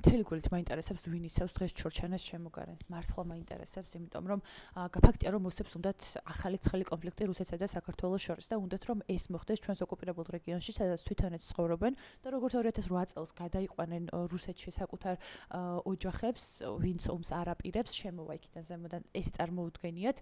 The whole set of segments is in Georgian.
მთელი გულით მაინტერესებს ვინ იცავს დღეს ჩორჩანას შემოგარენს. მართლა მაინტერესებს, იმიტომ რომ გაფაქტია რომ რუსებს უნდათ ახალი ცხელი კონფლიქტი რუსეთსა და საქართველოს შორის და უნდათ რომ ეს მოხდეს ჩვენს ოკუპირებულ რეგიონში, სადაც თვითონაც ცხოვრობენ და როგორც 2008 წელს გადაიყვანენ რუსეთში საკუთარ ოჯახებს, ვინც ომს არ აპირებს, შემოვა იქიდან ზემოდან. ესე წარმოუდგენიათ,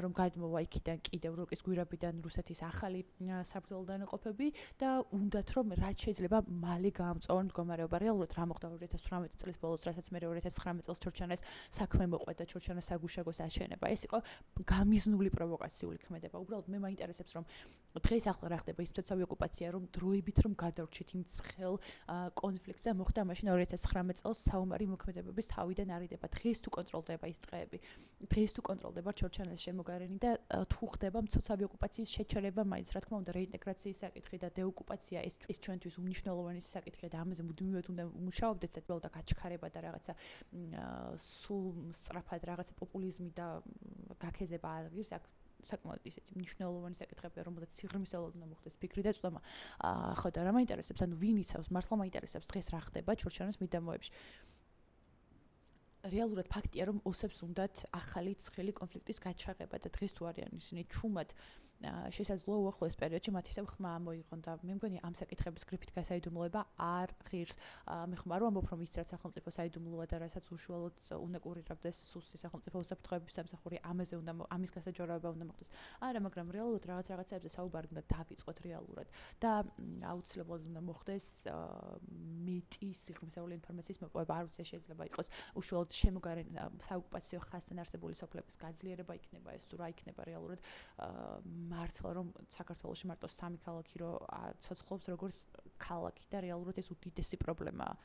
რომ გადმოვა იქიდან კიდევ როკის გვირაბიდან რუსეთის ახალი საბრძოლო დანაყოფები და უნდათ რომ რაც შეიძლება მალე გაამწვავონ მდგომარეობა. რეალურად რა მოხდა 2018 წლის ბოლოს, რასაც მე 2019 წელს ჩორჩანას საქმე მოყვება, ჩორჩანას საგუშაგოს აშენება. ეს იყო გამიზნული პროვოკაციული ქმედება. უბრალოდ მე მაინტერესებს რომ დღეს ახლა რა ხდება, ის მცოცავი ოკუპაცია რომ დროებით რომ გადავრჩით იმ ცხელ კონფლიქტს და მოხდა მაშინ 2019 წელს საომარი მოქმედებების თავიდან არიდება. დღეს თუ კონტროლდება ის დღეები, დღეს თუ კონტროლდება ჩორჩანას შემოგარენი და თუ ხდება მცოცავი ოკუპაციის შეჩერება მაინც, რა თქმა უნდა, რეინტეგრაციის საკითხი და დეოკუპაცია ეს ჩვენთვის უმნიშვნელოვანესი საკითხია და ამაზე მუდმივად უნდა მუშაობდეთ და და გაჩქარება და რაღაცა სულ სწრაფად რაღაცა პოპულიზმი და გაქეზება არ ღირს აქ საკმაოდ ისეთი მნიშვნელოვანი საკითხებია, რომელზეც სიღრმისეულად უნდა მოხდეს ფიქრი და წვდომა. ხო და რა მაინტერესებს, ანუ ვინ იცავს, მართლა მაინტერესებს დღეს რა ხდება ჩორჩანას მიდამოებში. რეალურად ფაქტია, რომ ოსებს უნდათ ახალი ცხელი კონფლიქტის გაჩაღება და დღეს თუ არიან ისინი ჩუმად შესაძლოა უახლოეს პერიოდში მათ ისევ ხმა მოიღონ და მე მგონი ამ საკითხების გრიფით გასაიდუმლოება არ ღირს. მე ხომ არ ვამბობ, რომ ის რაც სახელმწიფო საიდუმლოა და რასაც უშუალოდ უნდა კურირებდეს სუსი სახელმწიფო უსაფრთხოების სამსახური, ამაზე უნდა ამის გასაჯაროება უნდა მოხდეს. არა, მაგრამ რეალურად რაღაცებზე საუბარი უნდა დავიწყოთ რეალურად და აუცილებლად უნდა მოხდეს მეტი სიღრმისეული ინფორმაციის მოპოვება. არ ვიცი, შეიძლება იყოს უშუალოდ შემოგარენ საოკუპაციო ხაზთან არსებული სოფლების გაძლიერება იქნება ეს თუ რა იქნება რეალურად მართლა რომ საქართველოში მარტო 3 ქალაქი რო ცოცხლობს როგორც ქალაქი და რეალურად ეს უდიდესი პრობლემაა.